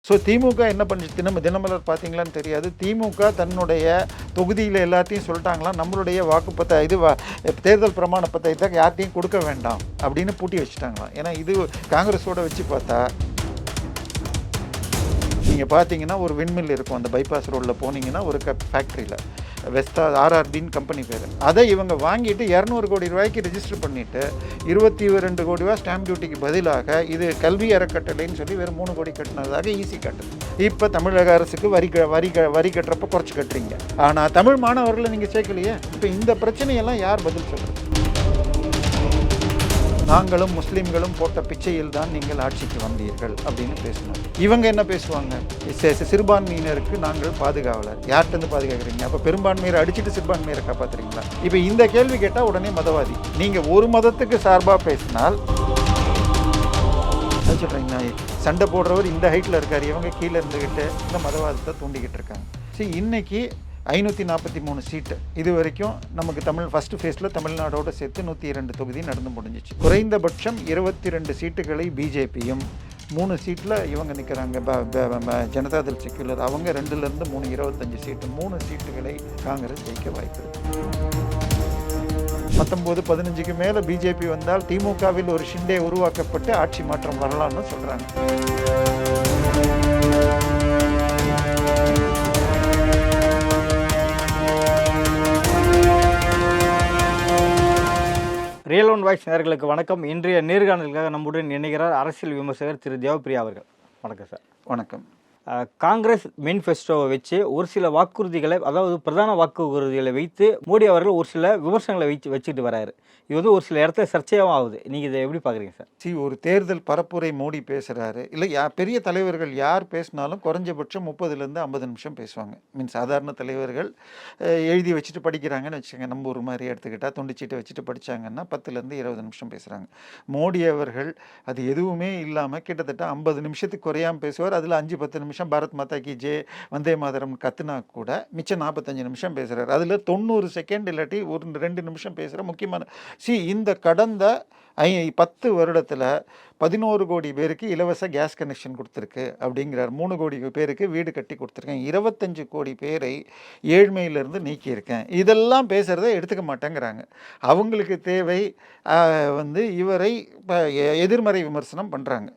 So திமுக என்ன பண்ணி தினமலர் பார்த்தீங்களான்னு தெரியாது. திமுக தன்னுடைய தொகுதியில் எல்லாத்தையும் சொல்லிட்டாங்களாம், நம்மளுடைய தேர்தல் பிரமாண பத்திரத்தை யார்ட்டையும் கொடுக்க வேண்டாம் அப்படின்னு பூட்டி வச்சுட்டாங்களாம். ஏன்னா இது காங்கிரஸோட வச்சு பார்த்தா நீங்கள் பார்த்தீங்கன்னா ஒரு விண்மில் இருக்கும், அந்த பைபாஸ் ரோடில் போனீங்கன்னா ஒரு ஃபேக்ட்ரியில் வெஸ்டா ஆர்ஆர்பின்னு கம்பெனி பேர், அதை இவங்க வாங்கிட்டு 200 கோடி ரூபாய்க்கு ரெஜிஸ்டர் பண்ணிவிட்டு 22 கோடி ரூபா ஸ்டாம்ப் டியூட்டிக்கு பதிலாக இது கல்வி அறக்கட்டளைன்னு சொல்லி வெறும் 3 கோடி கட்டினதாக ஈஸி கட்டுது. இப்போ தமிழக அரசுக்கு வரி கட்டுறப்ப குறைச்சி கட்டுறீங்க, ஆனால் தமிழ் மாணவர்களை நீங்கள் சேர்க்கலையே. இப்போ இந்த பிரச்சனையெல்லாம் யார் பதில் சொல்கிறது? நாங்களும் முஸ்லீம்களும் போட்ட பிச்சையில் தான் நீங்கள் ஆட்சிக்கு வந்தீர்கள் அப்படின்னு பேசணும். இவங்க என்ன பேசுவாங்க? சிறுபான்மையினருக்கு நாங்கள் பாதுகாவலர். யார்கிட்ட பாதுகாக்கிறீங்க? அப்போ பெரும்பான்மையரை அடிச்சுட்டு சிறுபான்மையரை காப்பாற்றுறீங்களா? இப்போ இந்த கேள்வி கேட்டால் உடனே மதவாதி. நீங்கள் ஒரு மதத்துக்கு சார்பாக பேசினால் சொல்கிறீங்க, சண்டை போடுறவர் இந்த ஹைட்டில் இருக்கார், இவங்க கீழே இருந்துக்கிட்டு இந்த மதவாதத்தை தூண்டிக்கிட்டு இருக்காங்க. சரி, இன்னைக்கு 543 சீட்டு இது வரைக்கும் நமக்கு ஃபஸ்ட்டு ஃபேஸில் தமிழ்நாடோடு சேர்த்து 102 தொகுதி நடந்து முடிஞ்சிச்சு. குறைந்தபட்சம் 22 சீட்டுகளை பிஜேபியும் 3 சீட்டில் இவங்க நிற்கிறாங்க ஜனதாதள் செக்யுலர், அவங்க 2லேருந்து 3 25 சீட்டு, 3 சீட்டுகளை காங்கிரஸ் ஜெயிக்க வாய்ப்பு இருக்குது. 19-15க்கு மேலே பிஜேபி வந்தால் திமுகவில் ஒரு ஷிண்டே உருவாக்கப்பட்டு ஆட்சி மாற்றம் வரலாம்னு சொல்கிறாங்க. ரியல் ஒன் வாய்ஸ் நேயர்களுக்கு வணக்கம். இன்றைய நேர்காணலுக்காக நம்முடன் இணைகிறார் அரசியல் விமர்சகர் திரு தேவப்பிரியா அவர்கள். வணக்கம் சார். வணக்கம். காங்கிரஸ் மேனிஃபெஸ்டோவை வச்சு ஒரு சில வாக்குறுதிகளை, அதாவது பிரதான வாக்குறுதிகளை வைத்து மோடி அவர்கள் ஒரு சில விமர்சனங்களை வச்சுட்டு வராரு. இது ஒரு சில இடத்துல சர்ச்சையாகவும் ஆகுது. நீங்கள் இதை எப்படி பார்க்குறீங்க சார்? ஒரு தேர்தல் பரப்புரை மோடி பேசுகிறாரு, இல்லை பெரிய தலைவர்கள் யார் பேசினாலும் குறைஞ்சபட்சம் 30லேருந்து 50 நிமிஷம் பேசுவாங்க. சாதாரண தலைவர்கள் எழுதி வச்சுட்டு படிக்கிறாங்கன்னு வச்சுக்கோங்க, நம்ம ஒரு மாதிரி எடுத்துக்கிட்டால் துண்டிச்சீட்டை வச்சுட்டு படித்தாங்கன்னா 10லேருந்து 20 நிமிஷம் பேசுகிறாங்க. மோடி அவர்கள் அது எதுவுமே இல்லாமல் கிட்டத்தட்ட 50 நிமிஷத்துக்கு குறையாமல் பேசுவார். அதில் 5-10 நிமிஷம் பாரத் மாதா கி ஜே வந்தே மாதரம் கத்துனா கூட மிச்சம் 45 நிமிஷம் பேசுகிறார். அதில் 90 செகண்ட் இல்லாட்டி 2 நிமிஷம் பேசுகிற முக்கியமான இந்த கடந்த 10 வருடத்தில் 11 கோடி பேருக்கு இலவச கேஸ் கனெக்ஷன் கொடுத்துருக்கு அப்படிங்கிறார். 3 கோடி பேருக்கு வீடு கட்டி கொடுத்துருக்கேன், 25 கோடி பேரை ஏழ்மையிலிருந்து நீக்கியிருக்கேன். இதெல்லாம் பேசுகிறத எடுத்துக்க மாட்டேங்கிறாங்க. அவங்களுக்கு தேவை இவரை எதிர்மறை விமர்சனம் பண்ணுறாங்க.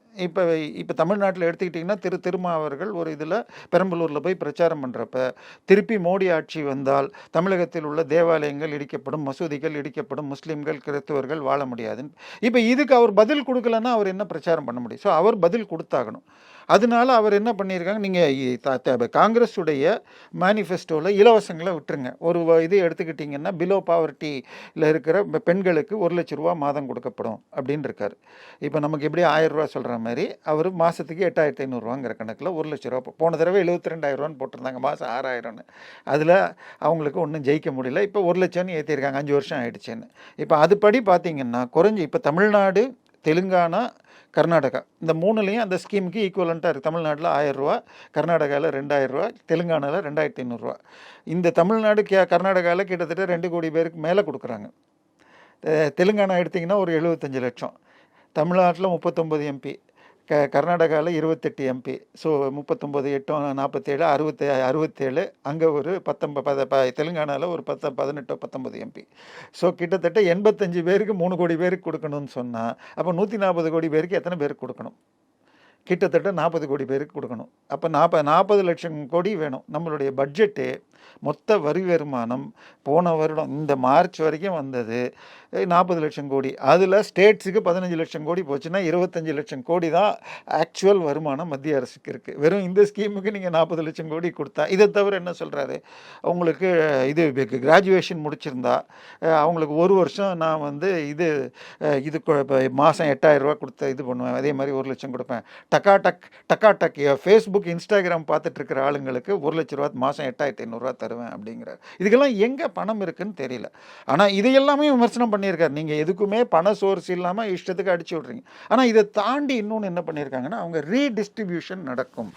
இப்போ தமிழ்நாட்டில் எடுத்துக்கிட்டிங்கன்னா திருமாவர்கள் ஒரு இதில் பெரம்பலூரில் போய் பிரச்சாரம் பண்ணுறப்ப திருப்பி மோடி ஆட்சி வந்தால் தமிழகத்தில் உள்ள தேவாலயங்கள் இடிக்கப்படும், மசூதிகள் இடிக்கப்படும், முஸ்லீம்கள் கிறிஸ்தவர்கள் வாழ முடியாதுன்னு. இப்போ இதுக்கு அவர் பதில் கொடுக்கலன்னா அவர் என்ன பிரச்சாரம் பண்ண முடியும்? ஸோ அவர் பதில் கொடுத்தாகணும். அதனால அவர் என்ன பண்ணியிருக்காங்க, நீங்கள் காங்கிரஸுடைய மேனிஃபெஸ்டோவில் இலவசங்களை விட்டுருங்க. ஒரு இது எடுத்துக்கிட்டிங்கன்னா பிலோ பாவர்ட்டியில் இருக்கிற பெண்களுக்கு 1 லட்ச ரூபா மாதம் கொடுக்கப்படும் அப்படின்னு இருக்கார். இப்போ நமக்கு எப்படி 1000 ரூபா சொல்கிற மாதிரி அவர் மாதத்துக்கு 8500 கணக்கில் 1 லட்ச ரூபா. போன தடவை 72,000 போட்டிருந்தாங்க, மாதம் 6000. அதில் அவங்களுக்கு ஒன்றும் ஜெயிக்க முடியல. இப்போ 1 லட்சம்னு ஏற்றிருக்காங்க, 5 வருஷம் ஆயிடுச்சுன்னு. இப்போ அதுபடி பார்த்தீங்கன்னா இப்போ தமிழ்நாடு, தெலுங்கானா, கர்நாடகா இந்த 3லையும் அந்த ஸ்கீமுக்கு ஈக்குவலண்ட்டாக இருக்குது. தமிழ்நாட்டில் 1000 ரூபா, கர்நாடகாவில் 2000 ரூபா, தெலுங்கானாவில் 2500 ரூபா. இந்த தமிழ்நாடு கர்நாடகாவில் கிட்டத்தட்ட 2 கோடி பேருக்கு மேலே கொடுக்குறாங்க. தெலுங்கானா எடுத்திங்கன்னா ஒரு 75 லட்சம், தமிழ்நாட்டில் 39 எம்பி, கர்நாடகாவில் 28 எம்பி. ஸோ 39 8 47 67, அங்கே ஒரு 19 தெலுங்கானாவில் ஒரு 18 19 எம்பி. ஸோ கிட்டத்தட்ட 85 பேருக்கு 3 கோடி பேருக்கு கொடுக்கணும்னு சொன்னால் அப்போ 140 கோடி பேருக்கு எத்தனை பேருக்கு கொடுக்கணும்? கிட்டத்தட்ட 40 கோடி பேருக்கு கொடுக்கணும். அப்போ 40 லட்சம் கோடி வேணும். நம்மளுடைய பட்ஜெட்டு மொத்த வரி வருமானம் போன வருடம் இந்த மார்ச் வரைக்கும் வந்தது 40 லட்சம் கோடி. அதில் ஸ்டேட்ஸுக்கு 15 லட்சம் கோடி போச்சுன்னா 25 லட்சம் கோடி தான் ஆக்சுவல் வருமானம் மத்திய அரசுக்கு இருக்குது. வெறும் இந்த ஸ்கீமுக்கு நீங்கள் 40 லட்சம் கோடி கொடுத்தா, இதை தவிர என்ன சொல்கிறாரு, அவங்களுக்கு இது கிராஜுவேஷன் முடிச்சிருந்தா அவங்களுக்கு 1 வருஷம் நான் இது மாதம் 8000 ரூபா கொடுத்த இது பண்ணுவேன், அதே மாதிரி 1 லட்சம் கொடுப்பேன். டக் ஃபேஸ்புக் இன்ஸ்டாகிராம் பார்த்துட்டு இருக்கிற ஆளுங்களுக்கு 1 லட்ச ரூபா மாதம் 8500 ரூபா தருவேன் அப்படிங்கிறார். இதுக்கெல்லாம் எங்கே பணம் இருக்குன்னு தெரியல. ஆனால் இதையெல்லாமே விமர்சனம் பண்ணியிருக்காரு. நீங்கள் எதுக்குமே பண சோர்ஸ் இல்லாமல் இஷ்டத்துக்கு அடிச்சு விட்றீங்க. ஆனால் இதை தாண்டி இன்னொன்று என்ன பண்ணியிருக்காங்கன்னா, அவங்க ரீடிஸ்ட்ரிபியூஷன் நடக்கும்.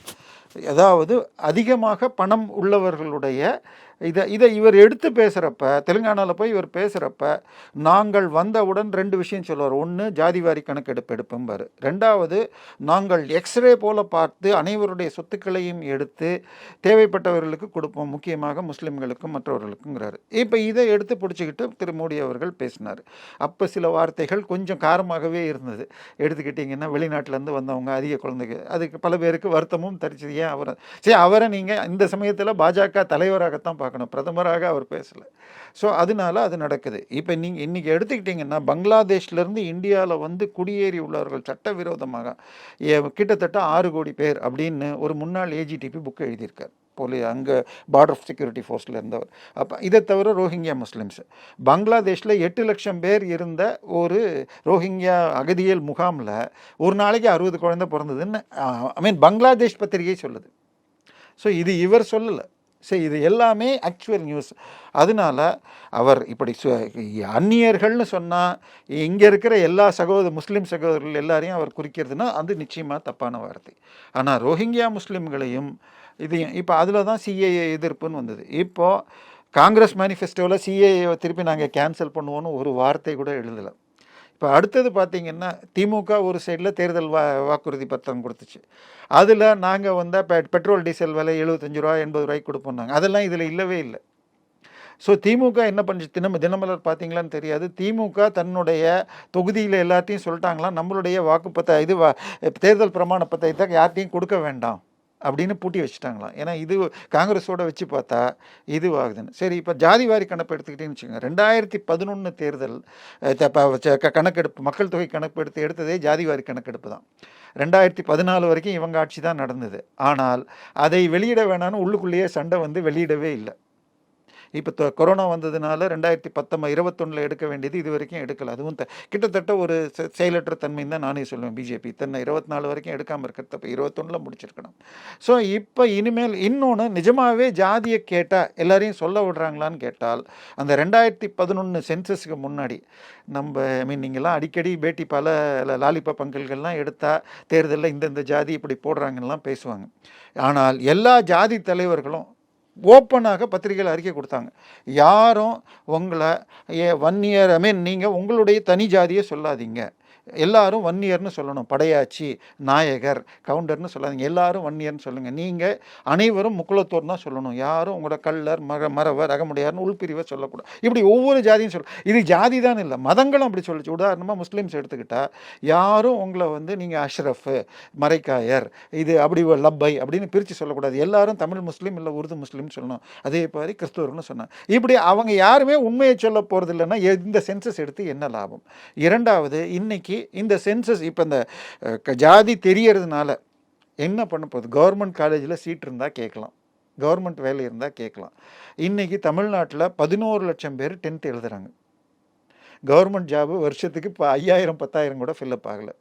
அதாவது அதிகமாக பணம் உள்ளவர்களுடைய இதை இவர் எடுத்து பேசுகிறப்ப, தெலுங்கானாவில் போய் இவர் பேசுகிறப்ப, நாங்கள் வந்தவுடன் 2 விஷயம் சொல்லுவார். ஒன்று, ஜாதிவாரி கணக்கெடுப்பு எடுப்பும்பார். 2வது, நாங்கள் எக்ஸ்ரே போல பார்த்து அனைவருடைய சொத்துக்களையும் எடுத்து தேவைப்பட்டவர்களுக்கு கொடுப்போம், முக்கியமாக முஸ்லீம்களுக்கும் மற்றவர்களுக்குங்கிறாரு. இப்போ இதை எடுத்து பிடிச்சிக்கிட்டு திரு மோடி அவர்கள் பேசினார். அப்போ சில வார்த்தைகள் கொஞ்சம் காரமாகவே இருந்தது. எடுத்துக்கிட்டிங்கன்னா வெளிநாட்டிலேருந்து வந்தவங்க, அதிக குழந்தைங்க, அதுக்கு பல பேருக்கு வருத்தமும் தரிச்சது. ஏன் அவரை நீங்கள் இந்த சமயத்தில் பாஜக தலைவராகத்தான் பார்க்கணும், பிரதமராக அவர் பேசலை. ஸோ அதனால அது நடக்குது. இப்போ நீங்கள் இன்றைக்கி எடுத்துக்கிட்டிங்கன்னா, பங்களாதேஷ்லேருந்து இந்தியாவில் வந்து குடியேறி உள்ளவர்கள் சட்டவிரோதமாக கிட்டத்தட்ட 6 கோடி பேர் அப்படின்னு ஒரு முன்னாள் ஏஜிடிபி புக் எழுதியிருக்கார். அங்கே பார்டர் ஆஃப் செக்யூரிட்டி ஃபோர்ஸில் இருந்தவர். அப்போ இதை தவிர ரோஹிங்கியா முஸ்லீம்ஸ் பங்களாதேஷில் 8 லட்சம் பேர் இருந்த ஒரு ரோஹிங்கியா அகதியல் முகாமில் ஒரு நாளைக்கு 60 குழந்தை பிறந்ததுன்னு பங்களாதேஷ் பத்திரிகை சொல்லுது. ஸோ இது இவர் சொல்லலை. சரி, இது எல்லாமே ஆக்சுவல் நியூஸ். அதனால அவர் இப்படி அந்நியர்கள்னு சொன்னால் இங்கே இருக்கிற எல்லா முஸ்லீம் சகோதரர்கள் எல்லாரையும் அவர் குறிக்கிறதுனா அது நிச்சயமாக தப்பான வார்த்தை. ஆனால் ரோஹிங்கியா முஸ்லீம்களையும் இதையும் இப்போ அதில் தான் சிஏஏ எதிர்ப்புன்னு வந்தது. இப்போது காங்கிரஸ் மேனிஃபெஸ்டோவில் சிஏஏவை திருப்பி நாங்கள் கேன்சல் பண்ணுவோன்னு ஒரு வார்த்தை கூட எழுதலை. இப்போ அடுத்தது பார்த்திங்கன்னா, திமுக ஒரு சைடில் தேர்தல் வாக்குறுதி பத்திரம் கொடுத்துச்சு. அதில் நாங்கள் வந்து பெட்ரோல் டீசல் விலை 75 ரூபா 80 ரூபாய்க்கு கொடுப்போம்னாங்க. அதெல்லாம் இதில் இல்லவே இல்லை. ஸோ திமுக என்ன பண்ணுச்சு, தினமலர் பார்த்தீங்களான்னு தெரியாது, திமுக தன்னுடைய தொகுதியில் எல்லாத்தையும் சொல்லிட்டாங்களாம், நம்மளுடைய தேர்தல் பிரமாண பத்திரத்தை யார்ட்டையும் கொடுக்க வேண்டாம் அப்படின்னு பூட்டி வச்சுட்டாங்களாம். ஏன்னா இது காங்கிரஸோட வச்சு பார்த்தா இது ஆகுதுன்னு. சரி, இப்போ ஜாதிவாரி கணக்கு எடுத்துக்கிட்டேன்னு வச்சுக்கோங்க. 2011 தேர்தல் கணக்கெடுப்பு, மக்கள் தொகை கணக்கெடுத்து எடுத்ததே ஜாதிவாரி கணக்கெடுப்பு தான். 2014 வரைக்கும் இவங்க ஆட்சி தான் நடந்தது. ஆனால் அதை வெளியிட வேணான்னு உள்ளுக்குள்ளேயே சண்டை வந்து வெளியிடவே இல்லை. இப்போ கொரோனா வந்ததுனால 2021 எடுக்க வேண்டியது இது வரைக்கும் எடுக்கலை. அதுவும் கிட்டத்தட்ட ஒரு செயலற்ற தன்மைன்னு தான் நானே சொல்லுவேன். பிஜேபி தன்னை 24 வரைக்கும் எடுக்காமல் இருக்கிறத இப்போ 21 முடிச்சிருக்கணும். ஸோ இப்போ இனிமேல் இன்னொன்று, நிஜமாகவே ஜாதியை கேட்டால் எல்லாரையும் சொல்ல விடுறாங்களான்னு கேட்டால், அந்த 2011 சென்சஸுக்கு முன்னாடி நீங்கள்லாம் அடிக்கடி பேட்டி பல லாலிபா பங்கல்கள்லாம் எடுத்தால் தேர்தலில் இந்தந்த ஜாதி இப்படி போடுறாங்கலாம் பேசுவாங்க. ஆனால் எல்லா ஜாதி தலைவர்களும் ஓப்பனாக பத்திரிகையில் அறிக்கை கொடுத்தாங்க. யாரும் உங்களை 1 இயர் நீங்கள் உங்களுடைய தனி ஜாதியை சொல்லாதீங்க, எல்லாரும் 1 இயர்னு சொல்லணும். படையாச்சி, நாயகர், கவுண்டர்னு சொல்லாதீங்க, எல்லாரும் 1 இயர்னு சொல்லுங்கள். நீங்கள் அனைவரும் முக்குலத்தோர் தான் சொல்லணும். யாரும் உங்களோட கள்ளர், மறவர், அகமுடையார்னு உள்பிரிவை சொல்லக்கூடாது. இப்படி ஒவ்வொரு ஜாதியும் இது ஜாதி தான் இல்லை, மதங்களும் அப்படி சொல்லிச்சு. உதாரணமாக முஸ்லீம்ஸ் எடுத்துக்கிட்டால், யாரும் உங்களை வந்து நீங்கள் அஷ்ரஃப், மரைக்காயர், இது அப்படி லப்பை அப்படின்னு பிரித்து சொல்லக்கூடாது. எல்லாரும் தமிழ் முஸ்லீம் இல்லை உருது முஸ்லீம் சொல்லணும். அதே மாதிரி கிறிஸ்தவர்னு சொன்னாங்க. இப்படி அவங்க யாருமே உண்மையை சொல்ல போகிறது இல்லைன்னா இந்த சென்சஸ் எடுத்து என்ன லாபம்? 2வது, இன்னைக்கு இந்த சென்சஸ் இப்போ இந்த ஜாதி தெரியறதுனால என்ன பண்ண போகுது? கவர்மெண்ட் காலேஜில் சீட் இருந்தால் கேட்கலாம், கவர்மெண்ட் வேலை இருந்தால் கேட்கலாம். இன்றைக்கி தமிழ்நாட்டில் 11 லட்சம் பேர் 10th எழுதுகிறாங்க. கவர்மெண்ட் ஜாபு வருஷத்துக்கு இப்போ 5000 10,000 கூட ஃபில்லப் ஆகலை.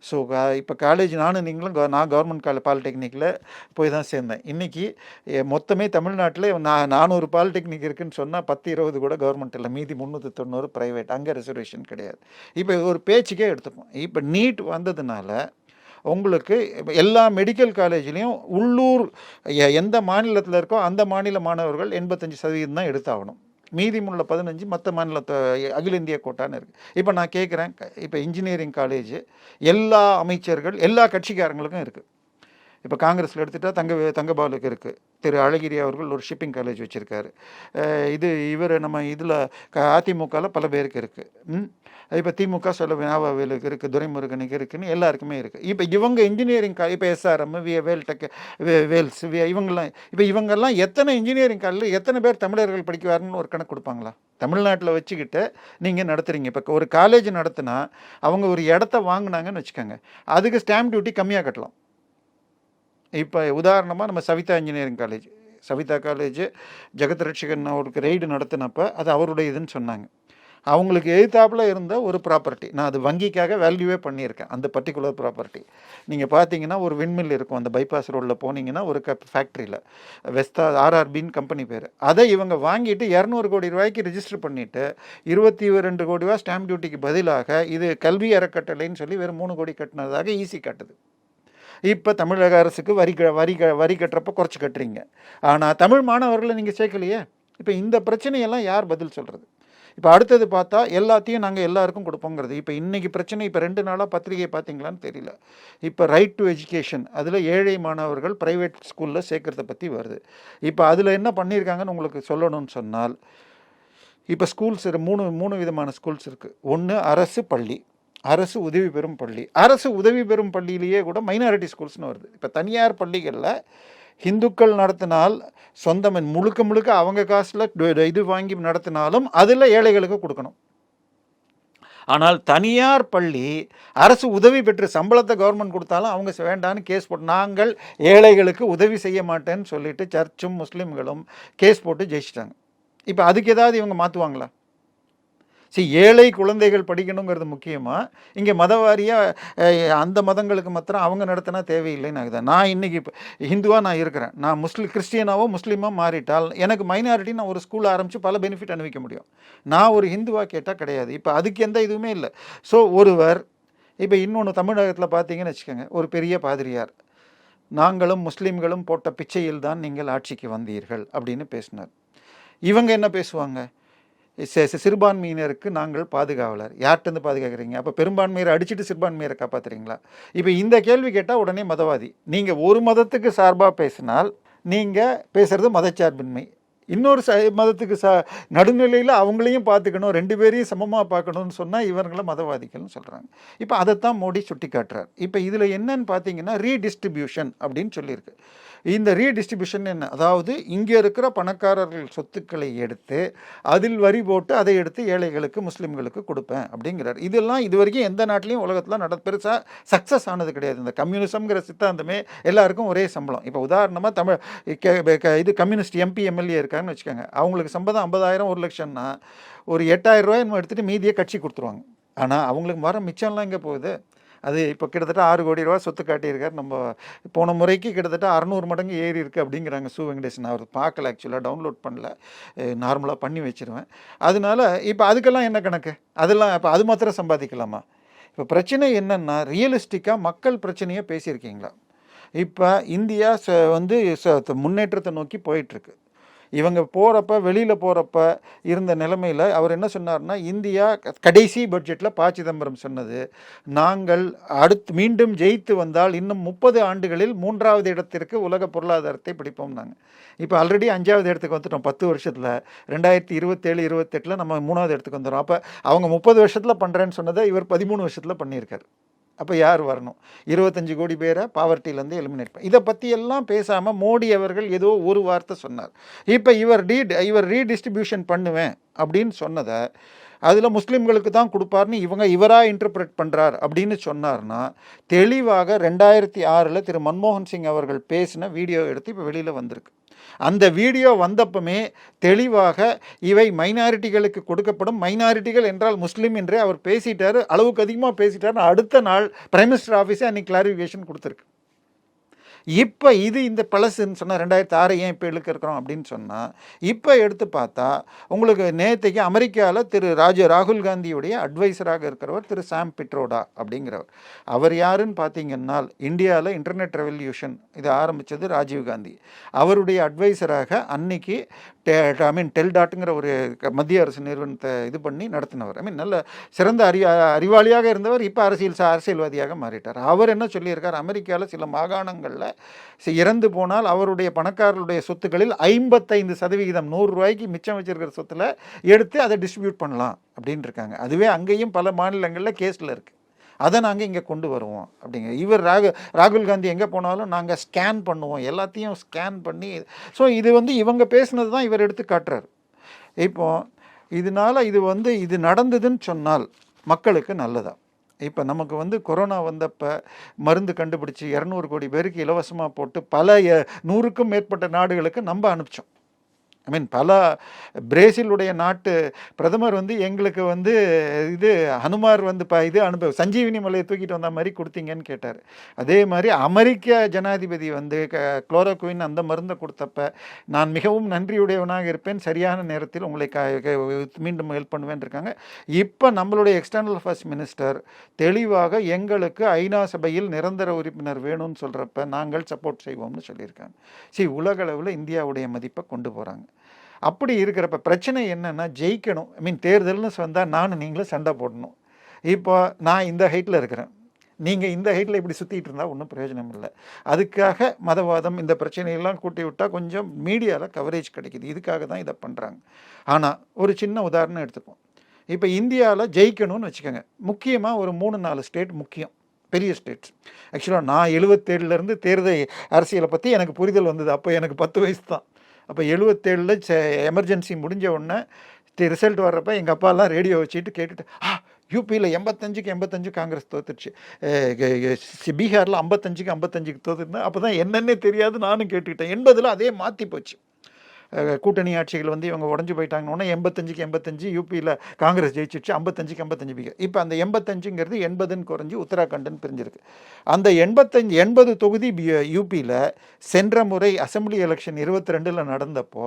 ஸோ இப்போ காலேஜ் நீங்களும் நான் கவர்மெண்ட் பாலிடெக்னிக்கில் போய் தான் சேர்ந்தேன். இன்றைக்கி மொத்தமே தமிழ்நாட்டில் 400 பாலிடெக்னிக் இருக்குதுன்னு சொன்னால் 10-20 கூட கவர்மெண்ட் இல்லை, மீதி 390 ப்ரைவேட். அங்கே ரிசர்வேஷன் கிடையாது. இப்போ ஒரு பேச்சுக்கே எடுத்துப்போம். இப்போ நீட் வந்ததுனால உங்களுக்கு எல்லா மெடிக்கல் காலேஜ்லேயும் உள்ளூர் எந்த மாநிலத்தில் இருக்கோ அந்த மாநில மாணவர்கள் 85% தான் எடுத்தாகணும். மீதிமுள்ள 15 மற்ற மாநிலத்தை அகில இந்திய கோட்டான்னு இருக்குது. இப்போ நான் கேட்குறேன், இப்போ இன்ஜினியரிங் காலேஜ் எல்லா அமைச்சர்கள் எல்லா கட்சிக்காரங்களுக்கும் இருக்குது. இப்போ காங்கிரஸில் எடுத்துகிட்டா தங்கபாலுக்கு இருக்குது. திரு அழகிரி அவர்கள் ஒரு ஷிப்பிங் காலேஜ் வச்சுருக்காரு. இதில் அதிமுகவில் பல பேருக்கு இருக்குது. இப்போ திமுக வினாவாவேலுக்கு இருக்குது, துரைமுருகனுக்கு இருக்குதுன்னு எல்லாருக்குமே இருக்குது. இப்போ இவங்க இன்ஜினியரிங் இப்போ எஸ்ஆர்எம், வேல்டெக், வேல்ஸ், இவங்கெல்லாம் எத்தனை இன்ஜினியரிங் காலேஜில் எத்தனை பேர் தமிழர்கள் படிக்குவாருன்னு ஒரு கணக்கு கொடுப்பாங்களா? தமிழ்நாட்டில் வச்சுக்கிட்டு நீங்கள் நடத்துகிறீங்க. இப்போ ஒரு காலேஜ் நடத்துனா அவங்க ஒரு இடத்த வாங்கினாங்கன்னு வச்சுக்கோங்க, அதுக்கு ஸ்டாம்ப் டியூட்டி கம்மியாக கட்டலாம். இப்போ உதாரணமாக நம்ம Savitha engineering college, Savitha college Jagath Rakshakan அவருக்கு ரெய்டு நடத்தினப்போ அது அவருடைய இதுன்னு சொன்னாங்க. அவங்களுக்கு எதிர்த்தாப்பில் இருந்த ஒரு ப்ராப்பர்ட்டி, நான் அது வங்கிக்காக வேல்யூவே பண்ணியிருக்கேன். அந்த பர்டிகுலர் ப்ராப்பர்ட்டி நீங்கள் பார்த்தீங்கன்னா ஒரு விண்மில் இருக்கும். அந்த பைபாஸ் ரோடில் போனீங்கன்னா ஒரு ஃபேக்ட்ரியில் வெஸ்தா ஆர்ஆர்பின்னு கம்பெனி பேர். அதை இவங்க வாங்கிட்டு 200 கோடி ரூபாய்க்கு ரிஜிஸ்டர் பண்ணிவிட்டு 22 கோடி ரூபா ஸ்டாம்ப் டியூட்டிக்கு பதிலாக இது கல்வி அறக்கட்டளைன்னு சொல்லி வெறும் 3 கோடி கட்டினதாக ஈஸி காட்டுது. இப்போ தமிழக அரசுக்கு வரி கட்டுறப்ப குறைச்சி கட்டுறீங்க. ஆனால் தமிழ் மாணவர்களை நீங்கள் சேர்க்கலையே. இப்போ இந்த பிரச்சனையெல்லாம் யார் பதில் சொல்கிறது? இப்போ அடுத்தது பார்த்தா எல்லாத்தையும் நாங்கள் எல்லாருக்கும் கொடுப்போங்கிறது. இப்போ இன்றைக்கி பிரச்சனை, இப்போ 2 நாளாக பத்திரிகை பார்த்தீங்களான்னு தெரியல. இப்போ ரைட் டு எஜுகேஷன், அதில் ஏழை மாணவர்கள் ப்ரைவேட் ஸ்கூலில் சேர்க்கறத பற்றி வருது. இப்போ அதில் என்ன பண்ணியிருக்காங்கன்னு உங்களுக்கு சொல்லணும்னு சொன்னால், இப்போ ஸ்கூல்ஸ் மூணு விதமான ஸ்கூல்ஸ் இருக்குது. ஒன்று அரசு பள்ளி, அரசு உதவி பெறும் பள்ளி. அரசு உதவி பெறும் பள்ளியிலேயே கூட மைனாரிட்டி ஸ்கூல்ஸ்னு வருது. இப்போ தனியார் பள்ளிகளில் ஹிந்துக்கள் நடத்தினால் முழுக்க அவங்க காசில் இது வாங்கி நடத்தினாலும் அதில் ஏழைகளுக்கு கொடுக்கணும். ஆனால் தனியார் பள்ளி அரசு உதவி பெற்று சம்பளத்தை கவர்மெண்ட் கொடுத்தாலும் அவங்க வேண்டான்னு கேஸ் போட்டு, நாங்கள் ஏழைகளுக்கு உதவி செய்ய மாட்டேன்னு சொல்லிட்டு சர்ச்சும் முஸ்லீம்களும் கேஸ் போட்டு ஜெயிச்சிட்டாங்க. இப்போ அதுக்கு ஏதாவது இவங்க மாற்றுவாங்களா? ஏழை குழந்தைகள் படிக்கணுங்கிறது முக்கியமாக, இங்கே மதவாரியாக அந்த மதங்களுக்கு மாத்திரம் அவங்க நடத்தினா தேவையில்லைன்னு ஆகுது. நான் இன்றைக்கி இப்போ ஹிந்துவாக நான் இருக்கிறேன், நான் கிறிஸ்டியனாவோ முஸ்லீமாக மாறிட்டால் எனக்கு மைனாரிட்டி நான் ஒரு ஸ்கூல் ஆரம்பித்து பல பெனிஃபிட் அனுபவிக்க முடியும். நான் ஒரு ஹிந்துவாக கேட்டால் கிடையாது. இப்போ அதுக்கு எந்த இதுவுமே இல்லை. ஸோ ஒருவர் இப்போ இன்னொன்று தமிழகத்தில் பார்த்தீங்கன்னு வச்சுக்கோங்க, ஒரு பெரிய பாதிரியார், நாங்களும் முஸ்லீம்களும் போட்ட பிச்சையில் தான் நீங்கள் ஆட்சிக்கு வந்தீர்கள் அப்படின்னு பேசினார். இவங்க என்ன பேசுவாங்க? சிறுபான்மையினருக்கு நாங்கள் பாதுகாவலர். யார்கிட்டருந்து பாதுகாக்கிறீங்க? அப்போ பெரும்பான்மையரை அடிச்சுட்டு சிறுபான்மையரை காப்பாற்றுறீங்களா? இப்போ இந்த கேள்வி கேட்டால் உடனே மதவாதி. நீங்கள் ஒரு மதத்துக்கு சார்பாக பேசினால் நீங்கள் பேசுகிறது மதச்சார்பின்மை. இன்னொரு மதத்துக்கு நடுநிலையில் அவங்களையும் பார்த்துக்கணும், 2 பேரையும் சமமாக பார்க்கணும்னு சொன்னால் இவங்களை மதவாதிகள்னு சொல்கிறாங்க. இப்போ அதைத்தான் மோடி சுட்டி காட்டுறார். இப்போ இதில் என்னன்னு பார்த்தீங்கன்னா ரீடிஸ்ட்ரிபியூஷன் அப்படின்னு சொல்லியிருக்கு. இந்த ரீடிஸ்ட்ரிபியூஷன் என்ன? அதாவது இங்கே இருக்கிற பணக்காரர்கள் சொத்துக்களை எடுத்து அதில் வரி போட்டு அதை எடுத்து ஏழைகளுக்கு முஸ்லீம்களுக்கு கொடுப்பேன் அப்படிங்கிறார். இதெல்லாம் இது வரைக்கும் எந்த நாட்டிலையும் உலகத்தில் பெருசாக சக்ஸஸ் ஆனது கிடையாது. இந்த கம்யூனிசம்ங்கிற சித்தாந்தமே எல்லாருக்கும் ஒரே சம்பளம். இப்போ உதாரணமாக இது கம்யூனிஸ்ட் எம்பி எம்எல்ஏ இருக்காங்கன்னு வச்சுக்கோங்க, அவங்களுக்கு சம்பளம் 50,000 1 லட்சம்னா ஒரு 8,000 ரூபாய் எடுத்துகிட்டு மீதியை கட்சி கொடுத்துருவாங்க. ஆனால் அவங்களுக்கு வர மிச்சம்லாம் எங்கே போகுது? அது இப்போ கிட்டத்தட்ட 6 கோடி ரூபா சொத்து காட்டியிருக்கார். நம்ம போன முறைக்கு கிட்டத்தட்ட 600 மடங்கு ஏறி இருக்குது அப்படிங்கிறாங்க சு வெங்கடேசன். அவர் பார்க்கல, ஆக்சுவலாக டவுன்லோட் பண்ணல, நார்மலாக பண்ணி வச்சுருவேன். அதனால இப்போ அதுக்கெல்லாம் என்ன கணக்கு? அதெல்லாம் இப்போ அது மாத்திரம் சம்பாதிக்கலாமா? இப்போ பிரச்சனை என்னென்னா ரியலிஸ்டிக்காக மக்கள் பிரச்சனையை பேசியிருக்கீங்களா? இப்போ இந்தியா முன்னேற்றத்தை நோக்கி போயிட்டுருக்கு. இவங்க போகிறப்ப வெளியில் போகிறப்ப இருந்த நிலைமையில் அவர் என்ன சொன்னார்னா, இந்தியா கடைசி பட்ஜெட்டில் சிதம்பரம் சொன்னது, நாங்கள் மீண்டும் ஜெயித்து வந்தால் இன்னும் 30 ஆண்டுகளில் 3வது இடத்திற்கு உலக பொருளாதாரத்தை பிடிப்போம்னாங்க. இப்போ ஆல்ரெடி 5வது இடத்துக்கு வந்துட்டோம் 10 வருஷத்தில். 2027-28 நம்ம 3வது இடத்துக்கு வந்துடும். அப்போ அவங்க 30 வருஷத்தில் பண்ணுறேன்னு சொன்னதை இவர் 13 வருஷத்தில் பண்ணியிருக்கார். அப்போ யார் வரணும்? 25 கோடி பேரை பாவர்ட்டியிலேருந்து எலிமினேட் பண்ண. இதை பற்றியெல்லாம் பேசாமல் மோடி அவர்கள் ஏதோ ஒரு வார்த்தை சொன்னார். இப்போ இவர் ரீடிஸ்ட்ரிபியூஷன் பண்ணுவேன் அப்படின்னு சொன்னதை அதில் முஸ்லீம்களுக்கு தான் கொடுப்பார்னு இவராக இன்டர்பிரேட் பண்ணுறார் அப்படின்னு சொன்னார்னா, தெளிவாக 2006 திரு மன்மோகன் சிங் அவர்கள் பேசின வீடியோ எடுத்து இப்போ வெளியில் வந்திருக்கு. அந்த வீடியோ வந்தப்பமே தெளிவாக இவை மைனாரிட்டிகளுக்கு கொடுக்கப்படும், மைனாரிட்டிகள் என்றால் முஸ்லீம் என்றே அவர் பேசிட்டார். அளவுக்கு அதிகமாக பேசிட்டார். அடுத்த நாள் பிரைம் மினிஸ்டர் ஆஃபீஸே அன்றைக்கி கிளாரிஃபிகேஷன் கொடுத்துருக்கு. இப்போ இந்த பழசுன்னு சொன்னால் 2006 ஏன் இப்போ இருக்கிறோம் அப்படின்னு சொன்னால், இப்போ எடுத்து பார்த்தா உங்களுக்கு நேற்றுக்கு அமெரிக்காவில் திரு ராகுல் காந்தியுடைய அட்வைசராக இருக்கிறவர் திரு சாம் பிட்ரோடா அப்படிங்கிறவர். அவர் யாருன்னு பார்த்தீங்கன்னா, இந்தியாவில் இன்டர்நெட் ரெவல்யூஷன் இது ஆரம்பித்தது ராஜீவ் காந்தி. அவருடைய அட்வைசராக அன்னைக்கு டெல்டாட்டுங்கிற ஒரு மத்திய அரசு நிறுவனத்தை இது பண்ணி நடத்தினவர். நல்ல சிறந்த அறிவாளியாக இருந்தவர். இப்போ அரசியல்வாதியாக மாறிட்டார். அவர் என்ன சொல்லியிருக்கார், அமெரிக்காவில் சில மாகாணங்களில் இறந்து போனால் அவருடைய பணக்காரர்களுடைய சொத்துக்களில் 55% 100 ரூபாய்க்கு மிச்சம் வச்சிருக்கிற சொத்துல எடுத்து அதை டிஸ்ட்ரிபியூட் பண்ணலாம் அப்படின்னு இருக்காங்க. அதுவே அங்கேயும் பல மாநிலங்களில் கேஸில் இருக்குது. அதை நாங்கள் இங்கே கொண்டு வருவோம் அப்படிங்க. இவர் ராகுல் காந்தி எங்கே போனாலும் நாங்கள் ஸ்கேன் பண்ணுவோம், எல்லாத்தையும் ஸ்கேன் பண்ணி. ஸோ இது இவங்க பேசுனது தான் இவர் எடுத்து காட்டுறாரு. இப்போ இதனால் இது நடந்ததுன்னு சொன்னால் மக்களுக்கு நல்லதா? இப்போ நமக்கு கொரோனா வந்தப்போ மருந்து கண்டுபிடிச்சி 200 கோடி பேருக்கு இலவசமாக போட்டு பல 100க்கும் மேற்பட்ட நாடுகளுக்கு நம்ம அனுப்பிச்சோம். பல பிரேசிலுடைய நாட்டு பிரதமர் வந்து எங்களுக்கு வந்து இது ஹனுமார் வந்து இது சஞ்சீவினி மலையை தூக்கிட்டு வந்த மாதிரி கொடுத்தீங்கன்னு கேட்டார். அதே மாதிரி அமெரிக்க ஜனாதிபதி வந்து குளோரோகுயின் அந்த மருந்தை கொடுத்தப்ப நான் மிகவும் நன்றியுடையவனாக இருப்பேன், சரியான நேரத்தில் உங்களை மீண்டும் ஹெல்ப் பண்ணுவேன் இருக்காங்க. இப்போ நம்மளுடைய எக்ஸ்டர்னல் அஃபேர்ஸ் மினிஸ்டர் தெளிவாக எங்களுக்கு ஐநா சபையில் நிரந்தர உறுப்பினர் வேணும்னு சொல்கிறப்ப நாங்கள் சப்போர்ட் செய்வோம்னு சொல்லியிருக்காங்க. உலக அளவில் இந்தியாவுடைய மதிப்பை கொண்டு போகிறாங்க. அப்படி இருக்கிறப்ப பிரச்சனை என்னென்னா ஜெயிக்கணும். தேர்தல்னு வந்தால் நானும் நீங்களும் சண்டை போடணும். இப்போ நான் இந்த ஹைட்டில் இருக்கிறேன், நீங்கள் இந்த ஹைட்டில் இப்படி சுற்றிட்டு இருந்தால் ஒன்றும் பிரயோஜனம் இல்லை. அதுக்காக மதவாதம் இந்த பிரச்சனையெல்லாம் கூட்டி விட்டால் கொஞ்சம் மீடியாவில் கவரேஜ் கிடைக்கிது. இதுக்காக தான் இதை பண்ணுறாங்க. ஆனால் ஒரு சின்ன உதாரணம் எடுத்துப்போம். இப்போ இந்தியாவில் ஜெயிக்கணும்னு வச்சுக்கோங்க, முக்கியமாக ஒரு 3-4 ஸ்டேட் முக்கியம், பெரிய ஸ்டேட்ஸ். ஆக்சுவலாக நான் 77லேருந்து தேர்தல் அரசியலை பற்றி எனக்கு புரிதல் வந்தது. அப்போ எனக்கு 10 வயசு தான். அப்போ 77 எமர்ஜென்சி முடிஞ்ச உடனே ரிசல்ட் வர்றப்ப எங்கள் அப்பாலாம் ரேடியோ வச்சுட்டு கேட்டுட்டு, யூபியில் 85க்கு 85 காங்கிரஸ் தோத்துருச்சு, பீகாரில் 55க்கு 55 தோத்துருந்தேன். அப்போ தான் என்னென்னே தெரியாது நானும் கேட்டுக்கிட்டேன். 80ல் அதே மாற்றி போச்சு. கூட்டணி ஆட்சிகள் வந்து இவங்க உடஞ்சி போயிட்டாங்கன்னா 85க்கு 85 யூபியில் காங்கிரஸ் ஜெயிச்சிச்சு, 55க்கு 55 பீகார். இப்போ அந்த 85ங்கிறது 80ன்னு குறைஞ்சி உத்தராகண்டுன்னு பிரிஞ்சிருக்கு. அந்த 80 தொகுதி யூபியில் சென்ற முறை அசம்பிளி எலெக்ஷன் 22ல் நடந்தப்போ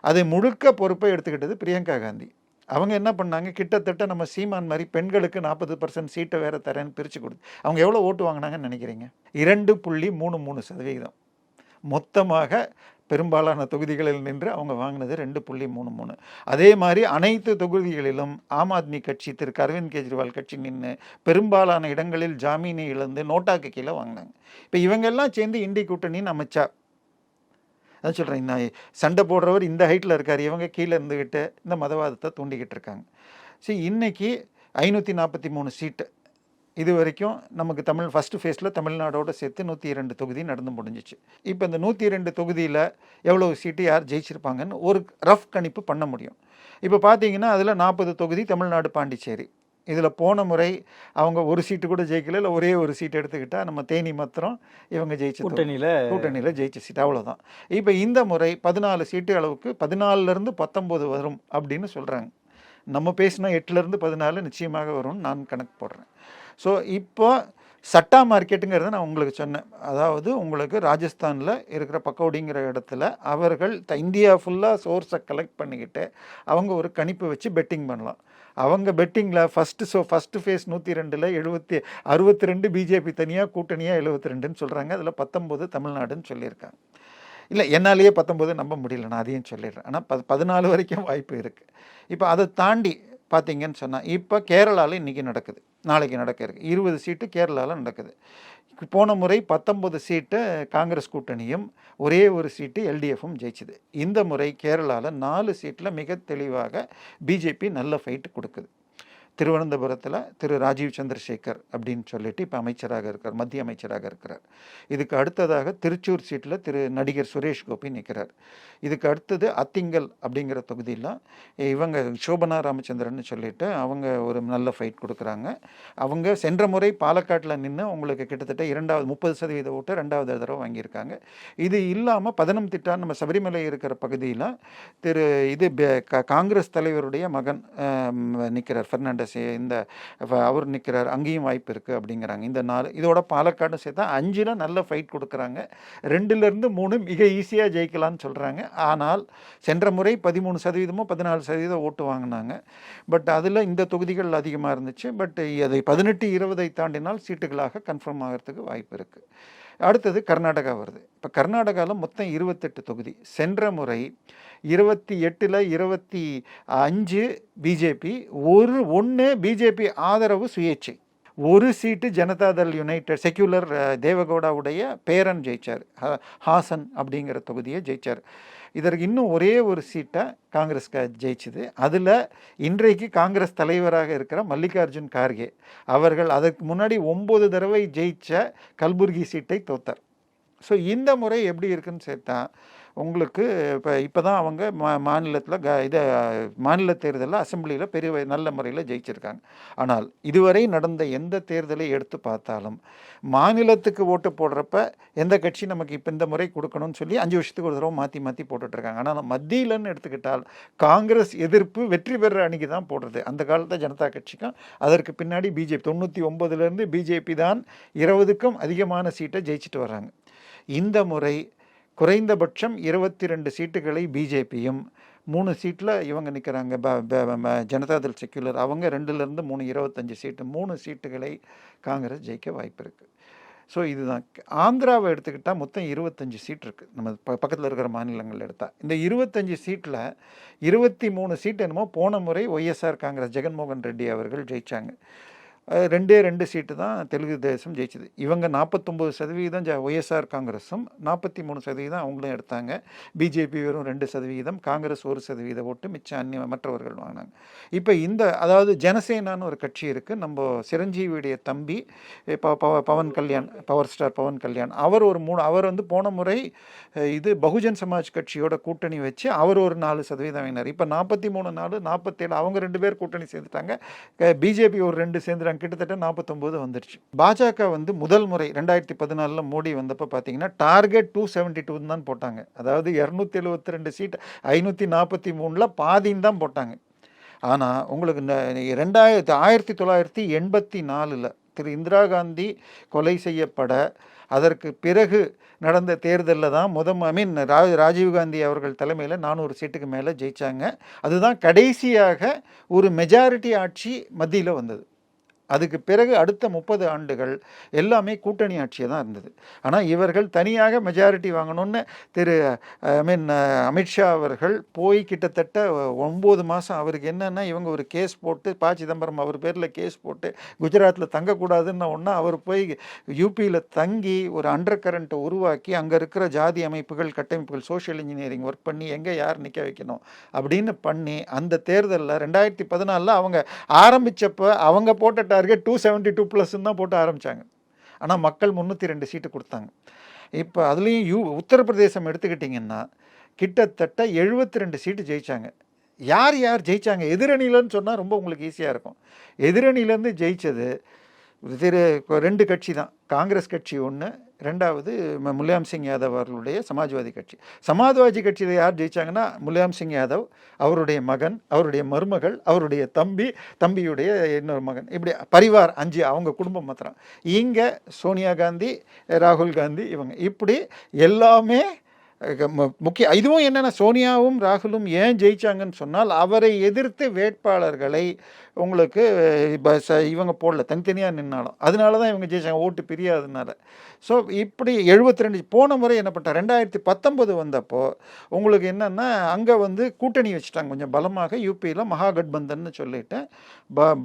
அதை முழுக்க பொறுப்பை எடுத்துக்கிட்டது பிரியங்கா காந்தி. அவங்க என்ன பண்ணாங்க, கிட்டத்தட்ட நம்ம சீமான் மாதிரி பெண்களுக்கு 40% சீட்டை வேறு தரேன்னு பிரித்து கொடுத்து அவங்க எவ்வளோ ஓட்டு வாங்கினாங்கன்னு நினைக்கிறீங்க? 2.33%. மொத்தமாக பெரும்பாலான தொகுதிகளில் நின்று அவங்க வாங்கினது 2.33. அதே மாதிரி அனைத்து தொகுதிகளிலும் ஆம் ஆத்மி கட்சி திரு அரவிந்த் கெஜ்ரிவால் கட்சி நின்று பெரும்பாலான இடங்களில் ஜாமீனை இழந்து நோட்டாக்கு கீழே வாங்கினாங்க. இப்போ இவங்கெல்லாம் சேர்ந்து இண்டி கூட்டணின்னு அமைச்சா. அதான் சொல்கிறேன், நான் சண்டை போடுறவர் இந்த ஹைட்டில் இருக்கார், இவங்க கீழே இருந்துக்கிட்டு இந்த மதவாதத்தை தூண்டிக்கிட்டு இருக்காங்க. இன்னைக்கு 543 சீட்டு இது வரைக்கும் நமக்கு ஃபஸ்ட்டு ஃபேஸில் தமிழ்நாடோடு சேர்த்து 102 தொகுதி நடந்து முடிஞ்சிச்சு. இப்போ இந்த 102 தொகுதியில் எவ்வளோ சீட்டு யார் ஜெயிச்சிருப்பாங்கன்னு ஒரு ரஃப் கணிப்பு பண்ண முடியும். இப்போ பார்த்தீங்கன்னா அதில் 40 தொகுதி தமிழ்நாடு, பாண்டிச்சேரி. இதில் போன முறை அவங்க ஒரு சீட்டு கூட ஜெயிக்கல, இல்லை ஒரே ஒரு சீட்டு எடுத்துக்கிட்டால் நம்ம தேனி மாத்திரம் இவங்க ஜெயிச்சு கூட்டணியில் ஜெயிச்ச சீட்டு அவ்வளோதான். இப்போ இந்த முறை 14 சீட்டு அளவுக்கு 14லேருந்து 19 வரும் அப்படின்னு சொல்கிறாங்க. நம்ம பேசினா 8லேருந்து 14 நிச்சயமாக வரும்னு நான் கணக்கு போடுறேன். இப்போ சட்டா மார்க்கெட்டுங்கிறத நான் உங்களுக்கு சொன்னேன். அதாவது உங்களுக்கு ராஜஸ்தானில் இருக்கிற பக்கோடிங்கிற இடத்துல அவர்கள் இந்தியா ஃபுல்லாக சோர்ஸை கலெக்ட் பண்ணிக்கிட்டு அவங்க ஒரு கணிப்பு வச்சு பெட்டிங் பண்ணலாம். அவங்க பெட்டிங்கில் ஃபஸ்ட்டு ஃபேஸ் 102ல் 62 பிஜேபி தனியாக, கூட்டணியாக 72ன்னு சொல்கிறாங்க. அதில் 19 தமிழ்நாடுன்னு சொல்லியிருக்காங்க. இல்லை, என்னாலேயே 19 நம்ப முடியல, நான் அதையும் சொல்லிடுறேன். ஆனால் 14 வரைக்கும் வாய்ப்பு இருக்குது. இப்போ அதை தாண்டி பார்த்தீங்கன்னு சொன்னால் இப்போ கேரளாவில் இன்றைக்கி நடக்குது, நாளைக்கு நடக்க இருக்குது. 20 சீட்டு கேரளாவில் நடக்குது. போன முறை 19 சீட்டு காங்கிரஸ் கூட்டணியும் ஒரே ஒரு சீட்டு எல்டிஎஃப்பும் ஜெயிச்சுது. இந்த முறை கேரளாவில் 4 சீட்டில் மிக தெளிவாக பிஜேபி நல்ல ஃபைட்டு கொடுக்குது. திருவனந்தபுரத்தில் திரு ராஜீவ் சந்திரசேகர் அப்படின்னு சொல்லிட்டு இப்போ அமைச்சராக இருக்கார், மத்திய அமைச்சராக இருக்கிறார். இதுக்கு அடுத்ததாக திருச்சூர் சீட்டில் திரு நடிகர் சுரேஷ் கோபி நிற்கிறார். இதுக்கு அடுத்தது அத்திங்கல் அப்படிங்கிற தொகுதியில் இவங்க சோபனா ராமச்சந்திரன் சொல்லிட்டு அவங்க ஒரு நல்ல ஃபைட் கொடுக்குறாங்க. அவங்க சென்ற முறை பாலக்காட்டில் நின்று உங்களுக்கு கிட்டத்தட்ட 30% ஓட்டு 2வது தடவை வாங்கியிருக்காங்க. இது இல்லாமல் பதனம்திட்டா நம்ம சபரிமலை இருக்கிற பகுதியில் திரு காங்கிரஸ் தலைவருடைய மகன் நிற்கிறார், பெர்னாண்டஸ், இந்த அவர் நிற்கிறார், அங்கேயும் வாய்ப்பு இருக்குது அப்படிங்கிறாங்க. இந்த 4 இதோட பாலக்காடு சேர்த்தா 5ல் நல்ல ஃபைட் கொடுக்குறாங்க. 2லேருந்து 3 மிக ஈஸியாக ஜெயிக்கலான்னு சொல்கிறாங்க. ஆனால் சென்ற முறை 13% 14% ஓட்டு வாங்கினாங்க. பட் அதில் இந்த தொகுதிகள் அதிகமாக இருந்துச்சு. பட் அதை 18-20 தாண்டினால் சீட்டுகளாக கன்ஃபார்ம் ஆகிறதுக்கு வாய்ப்பு இருக்குது. அடுத்தது கர்நாடகா வருது. இப்போ கர்நாடகாவில் மொத்தம் 28 தொகுதி. சென்ற முறை 28ல் 25 பிஜேபி, 1 பிஜேபி ஆதரவு சுயேட்சை, ஒரு சீட்டு ஜனதாதள் யுனைடெட் செக்யூலர் தேவகவுடாவுடைய பேரன் ஜெயிச்சார், ஹாசன் அப்படிங்கிற தொகுதியை ஜெயிச்சார். இதற்கு இன்னும் ஒரே ஒரு சீட்டை காங்கிரஸ் ஜெயிச்சுது. அதில் இன்றைக்கு காங்கிரஸ் தலைவராக இருக்கிற மல்லிகார்ஜுன் கார்கே அவர்கள் அதற்கு முன்னாடி 9 தடவை ஜெயித்த கல்புர்கி சீட்டை தோத்தார். இந்த முறை எப்படி இருக்குன்னு சேர்த்தா உங்களுக்கு இப்போ தான் அவங்க மாநிலத்தில் மாநில தேர்தலில் அசெம்பிளியில் பெரிய நல்ல முறையில் ஜெயிச்சிருக்காங்க. ஆனால் இதுவரை நடந்த எந்த தேர்தலை எடுத்து பார்த்தாலும் மாநிலத்துக்கு ஓட்டு போடுறப்ப எந்த கட்சி நமக்கு இப்போ இந்த முறை கொடுக்கணும்னு சொல்லி 5 வருஷத்துக்கு ஒரு தடவை மாற்றி மாற்றி போட்டுட்ருக்காங்க. ஆனால் மத்தியிலன்னு எடுத்துக்கிட்டால் காங்கிரஸ் எதிர்ப்பு வெற்றி பெற அன்றைக்கி தான் போடுறது. அந்த காலத்தில் ஜனதா கட்சிக்கும் அதற்கு பின்னாடி பிஜேபி 99லேருந்து பிஜேபி தான் 20க்கும் அதிகமான சீட்டை ஜெயிச்சுட்டு வர்றாங்க. இந்த முறை குறைந்தபட்சம் 22 சீட்டுகளை பிஜேபியும் 3 சீட்டில் இவங்க நிற்கிறாங்க ஜனதாதள் செக்யுலர், அவங்க 2லேருந்து 3 25 சீட்டு, 3 சீட்டுகளை காங்கிரஸ் ஜெயிக்க வாய்ப்பு இருக்குது. ஸோ இதுதான். ஆந்திராவை எடுத்துக்கிட்டால் மொத்தம் 25 சீட் இருக்குது. நம்ம பக்கத்தில் இருக்கிற மாநிலங்கள் எடுத்தால் இந்த 25 சீட்டில் 23 சீட் என்னமோ போன முறை ஒய்எஸ்ஆர் காங்கிரஸ் ஜெகன்மோகன் ரெட்டி அவர்கள் ஜெயித்தாங்க. 2 சீட்டு தான் தெலுங்கு தேசம் ஜெயிச்சது. இவங்க 49% ஒய்எஸ்ஆர் காங்கிரஸும் 43% அவங்களும் எடுத்தாங்க. பிஜேபி வெறும் 2%, காங்கிரஸ் 1% ஓட்டு, மிச்சம் மற்றவர்கள் வாங்கினாங்க. இப்போ அதாவது ஜனசேனான்னு ஒரு கட்சி இருக்குது. நம்ம சிரஞ்சீவியுடைய தம்பி பவன் கல்யாண், பவர் ஸ்டார் பவன் கல்யாண், அவர் அவர் போன முறை இது பகுஜன் சமாஜ் கட்சியோட கூட்டணி வச்சு அவர் ஒரு 4% வாங்கினார். இப்போ 43 47 அவங்க 2 பேர் கூட்டணி சேர்ந்துட்டாங்க. பிஜேபி ஒரு 2 சேர்ந்துட்டாங்க. கிட்டத்தட்ட 49 வந்துடுச்சு. பாஜக முதல் முறை 2014 மோடி வந்தப்போ பார்த்தீங்கன்னா டார்கெட் 272 தான் போட்டாங்க. அதாவது 272 சீட் 543 பாதின்னு தான் போட்டாங்க. ஆனால் உங்களுக்கு 1984 திரு இந்திரா காந்தி கொலை செய்யப்பட அதற்கு பிறகு நடந்த தேர்தலில் தான் ராஜீவ்காந்தி அவர்கள் தலைமையில் 400 சீட்டுக்கு மேலே ஜெயித்தாங்க. அதுதான் கடைசியாக ஒரு மெஜாரிட்டி ஆட்சி மத்தியில் வந்தது. அதுக்கு பிறகு அடுத்த 30 ஆண்டுகள் எல்லாமே கூட்டணி ஆட்சியாக தான் இருந்தது. ஆனால் இவர்கள் தனியாக மெஜாரிட்டி வாங்கணும்னு அமித்ஷா அவர்கள் போய் கிட்டத்தட்ட 9 மாதம் அவருக்கு என்னென்னா இவங்க ஒரு கேஸ் போட்டு சிதம்பரம் அவர் பேரில் கேஸ் போட்டு குஜராத்தில் தங்கக்கூடாதுன்னு ஒன்றா அவர் போய் யூபியில் தங்கி ஒரு அண்டர் கரண்ட்டை உருவாக்கி அங்கே இருக்கிற ஜாதி அமைப்புகள் கட்டமைப்புகள் சோஷியல் இன்ஜினியரிங் ஒர்க் பண்ணி எங்கே யார் நிற்க வைக்கணும் அப்படின்னு பண்ணி அந்த தேர்தலில் 2014 அவங்க ஆரம்பித்தப்போ அவங்க போட்ட டார்கெட் 272+ தான் போட்டு ஆரம்பித்தாங்க. ஆனால் மக்கள் 302 சீட்டு கொடுத்தாங்க. இப்போ அதுலேயும் உத்தரப்பிரதேசம் எடுத்துக்கிட்டிங்கன்னா கிட்டத்தட்ட 72 சீட்டு ஜெயித்தாங்க. யார் ஜெயித்தாங்க? எதிரணியிலன்னு சொன்னால் ரொம்ப உங்களுக்கு ஈஸியாக இருக்கும். எதிரணியிலேருந்து ஜெயித்தது 2 கட்சி தான். காங்கிரஸ் கட்சி ஒன்று, 2வது முலாயம் சிங் யாதவ் அவர்களுடைய சமாஜ்வாதி கட்சி. சமாஜ்வாதி கட்சியில் யார் ஜெயித்தாங்கன்னா முலாயம் சிங் யாதவ், அவருடைய மகன், அவருடைய மருமகள், அவருடைய தம்பியுடைய இன்னொரு மகன், இப்படி பரிவார் 5 அவங்க குடும்பம் மாத்திரம். இங்கே சோனியா காந்தி, ராகுல் காந்தி, இவங்க இப்படி எல்லாமே முக்கிய. இதுவும் என்னென்னா சோனியாவும் ராகுலும் ஏன் ஜெயித்தாங்கன்னு சொன்னால் அவரை எதிர்த்து வேட்பாளர்களை உங்களுக்கு இவங்க போடல, தனித்தனியாக நின்னாலும் அதனால தான் இவங்க ஜெயிச்சாங்க, ஓட்டு பிரியாததுனால. ஸோ இப்படி 72 போன முறை என்ன பண்ணிட்டா 2019 வந்தப்போ உங்களுக்கு என்னென்னா அங்கே கூட்டணி வச்சுட்டாங்க கொஞ்சம் பலமாக. யூபியில் மகாகட்பந்தன்னு சொல்லிட்டு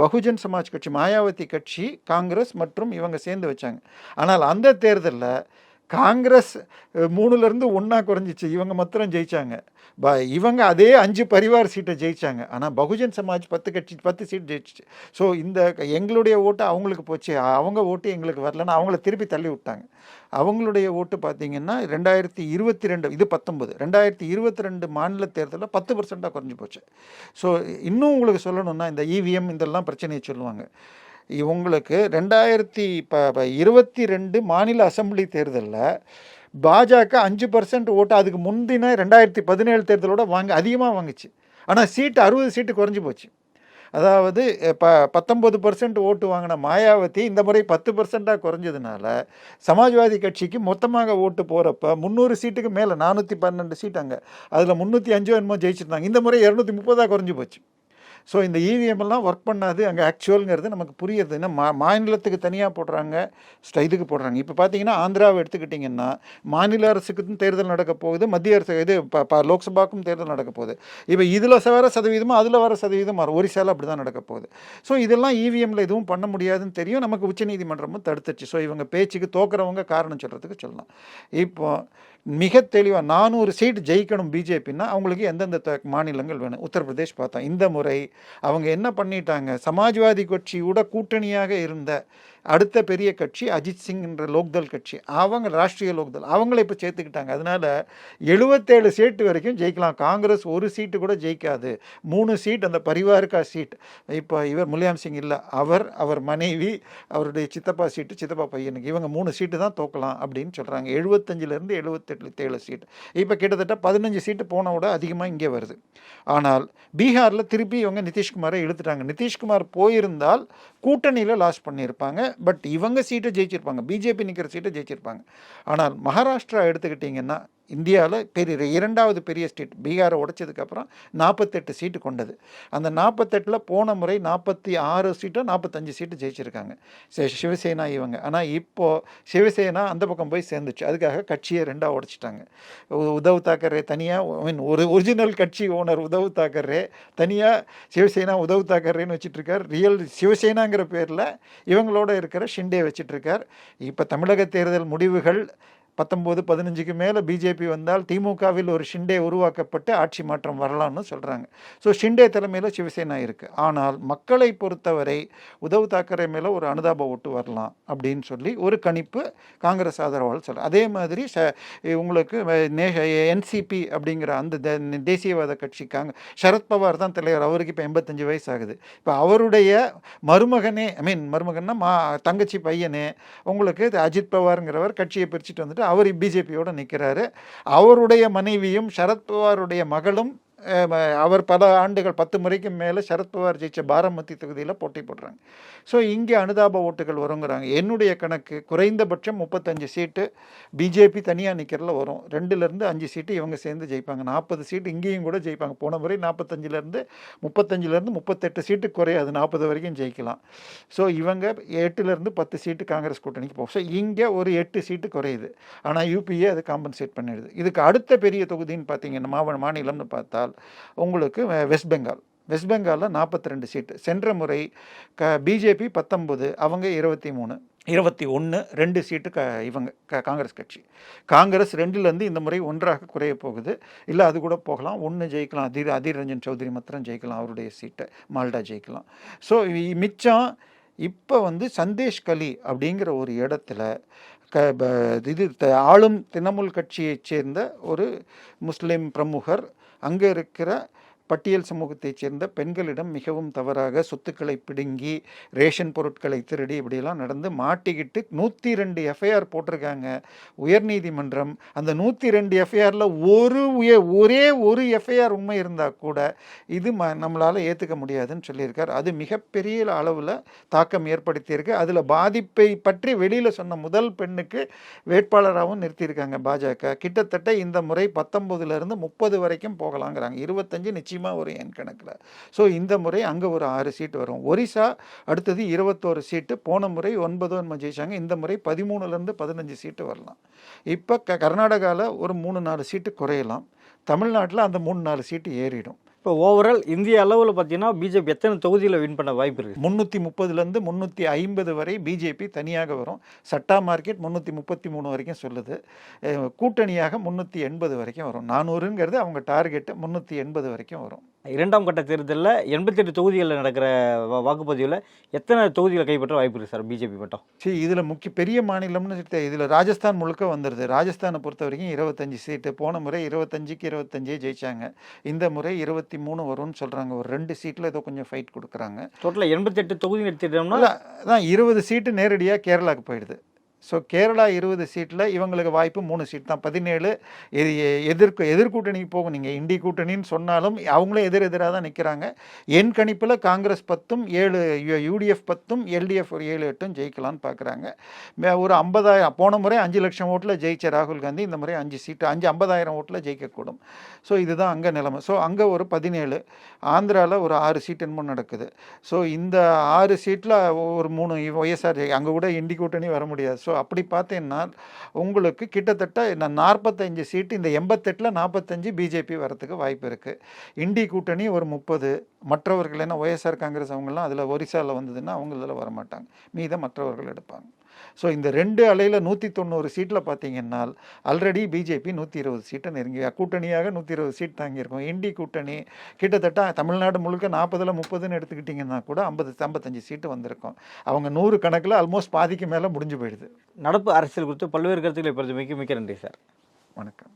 பகுஜன் சமாஜ் கட்சி, மாயாவதி கட்சி, காங்கிரஸ் மற்றும் இவங்க சேர்ந்து வச்சாங்க. ஆனால் அந்த தேர்தலில் காங்கிரஸ் 3லேருந்து 1 குறைஞ்சிச்சு, இவங்க மாத்திரம் ஜெயித்தாங்க. இவங்க அதே 5 பரிவார் சீட்டை ஜெயித்தாங்க. ஆனால் பகுஜன் சமாஜ் 10 சீட் ஜெயிச்சிச்சு. ஸோ எங்களுடைய ஓட்டு அவங்களுக்கு போச்சு, அவங்க ஓட்டு எங்களுக்கு வரலன்னா அவங்கள திருப்பி தள்ளி விட்டாங்க. அவங்களுடைய ஓட்டு பார்த்திங்கன்னா 2022 இது 19 2022 மாநில தேர்தலில் 10% குறைஞ்சி போச்சு. ஸோ இன்னும் உங்களுக்கு சொல்லணும்னா இந்த இவிஎம் இதெல்லாம் பிரச்சனையை சொல்லுவாங்க. இவங்களுக்கு 2022 மாநில அசெம்பிளி தேர்தலில் பாஜக 5% ஓட்டு அதுக்கு முந்தின 2017 தேர்தலோட அதிகமாக வாங்குச்சு. ஆனால் சீட்டு 60 சீட்டு குறைஞ்சி போச்சு. அதாவது 19% ஓட்டு வாங்கின மாயாவதி இந்த முறை 10% குறைஞ்சதுனால சமாஜ்வாதி கட்சிக்கு மொத்தமாக ஓட்டு போகிறப்ப 300 சீட்டுக்கு மேலே 412 சீட் அங்கே, அதில் 305 என்னமோ ஜெயிச்சிருந்தாங்க. இந்த முறை 230 குறைஞ்சி போச்சு. ஸோ இந்த இவிஎம் எல்லாம் ஒர்க் பண்ணாது அங்கே ஆக்சுவலுங்கிறது நமக்கு புரியுறது. ஏன்னா மாநிலத்துக்கு தனியாக போடுறாங்க, இதுக்கு போடுறாங்க. இப்போ பார்த்தீங்கன்னா ஆந்திராவை எடுத்துக்கிட்டிங்கன்னா மாநில அரசுக்கும் தேர்தல் நடக்க போகுது, மத்திய அரசு லோக்சபாவுக்கும் தேர்தல் நடக்க போகுது. இப்போ இதில் வர சதவீதமும் அதில் வர சதவீதம் மாறும். ஒரிசாவில் அப்படி தான் நடக்க போகுது. ஸோ இதெல்லாம் இவிஎம்மில் எதுவும் பண்ண முடியாதுன்னு தெரியும், நமக்கு உச்சநீதிமன்றமும் தடுத்துச்சு. ஸோ இவங்க பேச்சுக்கு தோக்குறவங்க காரணம் சொல்கிறதுக்கு சொல்லலாம். இப்போ மிக தெளிவாக 400 சீட் ஜெயிக்கணும் பிஜேபின்னா அவங்களுக்கு எந்தெந்த மாநிலங்கள் வேணும். உத்தரப்பிரதேஷ் பார்த்தோம். இந்த முறை அவங்க என்ன பண்ணிட்டாங்க, சமாஜ்வாதி கட்சியோட கூட்டணியாக இருந்த அடுத்த பெரிய கட்சி அஜித் சிங் என்ற லோக்தள் கட்சி, அவங்க ராஷ்ட்ரிய லோக்தள், அவங்கள இப்போ சேர்த்துக்கிட்டாங்க. அதனால் 77 சீட்டு வரைக்கும் ஜெயிக்கலாம். காங்கிரஸ் ஒரு சீட்டு கூட ஜெயிக்காது. 3 சீட் அந்த பரிவாருக்கா சீட். இப்போ இவர் முலாயம் சிங் இல்லை, அவர் மனைவி, அவருடைய சித்தப்பா சீட்டு, சித்தப்பா பையனுக்கு, இவங்க 3 சீட்டு தான் தோக்கலாம் அப்படின்னு சொல்கிறாங்க. 75லேருந்து 77 சீட்டு. இப்போ கிட்டத்தட்ட 15 சீட்டு போனவிட அதிகமாக இங்கே வருது. ஆனால் பீகாரில் திருப்பி இவங்க நிதிஷ்குமாரை இழுத்துட்டாங்க. நிதிஷ்குமார் போயிருந்தால் கூட்டணியில் லாஸ் பண்ணியிருப்பாங்க. பட் இவங்க சீட்டை ஜெயிச்சிருப்பாங்க, பிஜேபி நிற்கிற சீட்டை ஜெயிச்சிருப்பாங்க. ஆனால் மகாராஷ்டிரா எடுத்துக்கிட்டிங்கன்னா இந்தியாவில் பெரிய 2வது பெரிய ஸ்டேட், பீகாரை உடைச்சதுக்கப்புறம் 48 சீட்டு கொண்டது. அந்த 48ல் போன முறை 46 சீட்டோ 45 சீட்டு ஜெயிச்சிருக்காங்க சிவசேனா இவங்க. ஆனால் இப்போது சிவசேனா அந்த பக்கம் போய் சேர்ந்துச்சு. அதுக்காக கட்சியை 2ஆக உடைச்சிட்டாங்க. உத்தவ் தாக்கரே தனியாக, ஒரு ஒரிஜினல் கட்சி ஓனர் உத்தவ் தாக்கரே தனியாக, சிவசேனா உத்தவ் தாக்கரேன்னு வச்சுட்ருக்கார். ரியல் சிவசேனாங்கிற பேரில் இவங்களோட இருக்கிற ஷிண்டே வச்சிட்ருக்கார். இப்போ தமிழக தேர்தல் முடிவுகள் 19-15க்கு மேலே பிஜேபி வந்தால் திமுகவில் ஒரு ஷிண்டே உருவாக்கப்பட்டு ஆட்சி மாற்றம் வரலாம்னு சொல்கிறாங்க. ஸோ ஷிண்டே தலைமையில் சிவசேனா இருக்குது. ஆனால் மக்களை பொறுத்தவரை உத்தவ் தாக்கரே மேலே ஒரு அனுதாப ஓட்டு வரலாம் அப்படின்னு சொல்லி ஒரு கணிப்பு காங்கிரஸ் ஆதரவால் சொல்கிறார். அதே மாதிரி உங்களுக்கு என்சிபி அப்படிங்கிற அந்த தேசியவாத கட்சி சரத்பவார் தான் தலைவர். அவருக்கு இப்போ 85 வயசு ஆகுது. இப்போ அவருடைய மருமகனே, மருமகன்னா தங்கச்சி பையனே உங்களுக்கு அஜித் பவாருங்கிறவர் கட்சியை பிரிச்சுட்டு வந்துட்டு அவர் பிஜேபியோட நிற்கிறாரு. அவருடைய மனைவியும் சரத்பவாருடைய மகளும் அவர் பல ஆண்டுகள் 10 முறைக்கும் மேலே சரத்பவார் ஜெயிச்ச பாராமதி தொகுதியில் போட்டி போடுறாங்க. ஸோ இங்கே அனுதாப ஓட்டுகள் வருங்கிறாங்க. என்னுடைய கணக்கு குறைந்தபட்சம் 35 சீட்டு பிஜேபி தனியாக நிற்கிறதுல வரும். 2லேருந்து 5 சீட்டு இவங்க சேர்ந்து ஜெயிப்பாங்க. 40 சீட்டு இங்கேயும் கூட ஜெயிப்பாங்க. போன முறை 45லேருந்து 38 சீட்டு குறையாது, 40 வரைக்கும் ஜெயிக்கலாம். ஸோ இவங்க 8லேருந்து 10 சீட்டு காங்கிரஸ் கூட்டணிக்கு போகும். ஸோ இங்கே ஒரு 8 சீட்டு குறையுது. ஆனால் யூபிஏ அது காம்பன்சேட் பண்ணிடுது. இதுக்கு அடுத்த பெரிய தொகுதின்னு பார்த்தீங்கன்னா மாநிலம்னு பார்த்தால் உங்களுக்கு வெஸ்ட் பெங்காலில் 42 சீட்டு. சென்ற முறை பிஜேபி 19, அவங்க 23, 21, 2 சீட்டு இவங்க காங்கிரஸ் கட்சி. காங்கிரஸ் 2லேருந்து இந்த முறை 1ஆக குறைய போகுது. இல்லை அது கூட போகலாம், 1 ஜெயிக்கலாம். அதீர் ரஞ்சன் சௌத்ரி மாத்திரம் ஜெயிக்கலாம், அவருடைய சீட்டை மால்டா ஜெயிக்கலாம். ஸோ மிச்சம் இப்போ சந்தேஷ் கலி அப்படிங்கிற ஒரு இடத்துல ஆளும் திரிணாமுல் கட்சியைச் சேர்ந்த ஒரு முஸ்லீம் பிரமுகர் அங்கே இருக்கிற பட்டியல் சமூகத்தைச் சேர்ந்த பெண்களிடம் மிகவும் தவறாக சொத்துக்களை பிடுங்கி ரேஷன் பொருட்களை திருடி இப்படியெல்லாம் நடந்து மாட்டிக்கிட்டு 102 எஃப்ஐஆர் போட்டிருக்காங்க உயர்நீதிமன்றம். அந்த 102 எஃப்ஐஆரில் ஒரே ஒரு எஃப்ஐஆர் உண்மை இருந்தால் கூட இது நம்மளால் ஏற்றுக்க முடியாதுன்னு சொல்லியிருக்கார். அது மிகப்பெரிய அளவில் தாக்கம் ஏற்படுத்தியிருக்கு. அதில் பாதிப்பை பற்றி வெளியில் சொன்ன முதல் பெண்ணுக்கு வேட்பாளராகவும் நிறுத்தியிருக்காங்க பாஜக. கிட்டத்தட்ட இந்த முறை 19லேருந்து 30 வரைக்கும் போகலாங்கிறாங்க. 25 நிச்சயமாக ஒரு எண் கணக்கில். ஸோ இந்த முறை அங்கே ஒரு 6 சீட்டு வரும். ஒரிசா அடுத்தது 21 சீட்டு. போன முறை 9 ஜெயிச்சாங்க. இந்த முறை 13லேருந்து 15 சீட்டு வரலாம். இப்போ கர்நாடகாவில் ஒரு 3-4 சீட்டு குறையலாம். தமிழ்நாட்டில் அந்த 3-4 சீட்டு ஏறிடும். இப்போ ஓவரால் இந்திய அளவில் பார்த்தீங்கன்னா பிஜேபி எத்தனை தொகுதியில் வின் பண்ண வாய்ப்பு இருக்குது? 330லேருந்து 350 வரை பிஜேபி தனியாக வரும். சட்டா மார்க்கெட் 333 வரைக்கும் சொல்லுது. கூட்டணியாக 380 வரைக்கும் வரும். 400ங்கிறது அவங்க டார்கெட்டு. 380 வரைக்கும் வரும். 2ஆம் கட்ட தேர்தலில் 88 தொகுதிகளில் நடக்கிற வாக்குப்பதிவில் எத்தனை தொகுதிகளை கைப்பற்ற வாய்ப்பு இருக்குது சார் பிஜேபி மட்டும்? சரி, இதில் பெரிய மாநிலம்னு இதில் ராஜஸ்தான் முழுக்க வந்துடுது. ராஜஸ்தானை பொறுத்த வரைக்கும் 25 சீட்டு. போன முறை 25க்கு 25 ஜெயிச்சாங்க. இந்த முறை 23 வரும்னு சொல்கிறாங்க. ஒரு 2 சீட்டில் ஏதோ கொஞ்சம் ஃபைட் கொடுக்குறாங்க. டோட்டலாக 88 தொகுதி எடுத்துட்டோம்னா தான் 20 சீட்டு நேரடியாக கேரளாவுக்கு போயிடுது. ஸோ கேரளா 20 சீட்டில் இவங்களுக்கு வாய்ப்பு 3 சீட் தான். 17 எதிர்கூட்டணிக்கு போகும். நீங்கள் இண்டி கூட்டணின்னு சொன்னாலும் அவங்களும் எதிராக தான் நிற்கிறாங்க. என் கணிப்பில் காங்கிரஸ் 10, 7 யூடிஎஃப் 10, எல்டிஎஃப் ஒரு 7-8 ஜெயிக்கலான்னு பார்க்குறாங்க. ஒரு 50,000 போன முறை 5 லட்சம் ஓட்டில் ஜெயிச்ச ராகுல் காந்தி இந்த முறை 5 சீட்டு 50,000 ஓட்டில் ஜெயிக்கக்கூடும். ஸோ இதுதான் அங்கே நிலைமை. ஸோ அங்கே ஒரு 17, ஆந்திராவில் ஒரு 6 சீட் என்னமோ நடக்குது. ஸோ இந்த 6 சீட்டில் ஒரு 3 ஒய்எஸ்ஆர் அங்கே கூட இண்டி கூட்டணி வர முடியாது. ஸோ அப்படி பார்த்தீங்கன்னா உங்களுக்கு கிட்டத்தட்ட 45 சீட்டு, இந்த 88ல் 45 பிஜேபி வரத்துக்கு வாய்ப்பு இருக்குது. இண்டி கூட்டணி ஒரு 30, மற்றவர்கள் என்ன ஒய்எஸ்ஆர் காங்கிரஸ் அவங்கெல்லாம் அதில் ஒரிசாவில் வந்ததுன்னா அவங்க இதில் வரமாட்டாங்க. மீத மற்றவர்கள் எடுப்பாங்க. ஸோ இந்த 2 அலையில் 190 சீட்டில் பார்த்தீங்கன்னா ஆல்ரெடி பிஜேபி 120 சீட்டை நெருங்கி கூட்டணியாக 120 சீட் தாங்கியிருக்கும். இண்டி கூட்டணி கிட்டத்தட்ட தமிழ்நாடு முழுக்க 40ல் 30ன்னு எடுத்துக்கிட்டிங்கன்னா கூட 55 சீட்டு வந்திருக்கும். அவங்க 100 கணக்கில் ஆல்மோஸ்ட் பாதிக்கு மேலே முடிஞ்சு போயிடுது. நடப்பு அரசியல் குறித்து பல்வேறு கருத்துக்களை பொறுத்து மிக்க மிக்க நன்றி சார். வணக்கம்.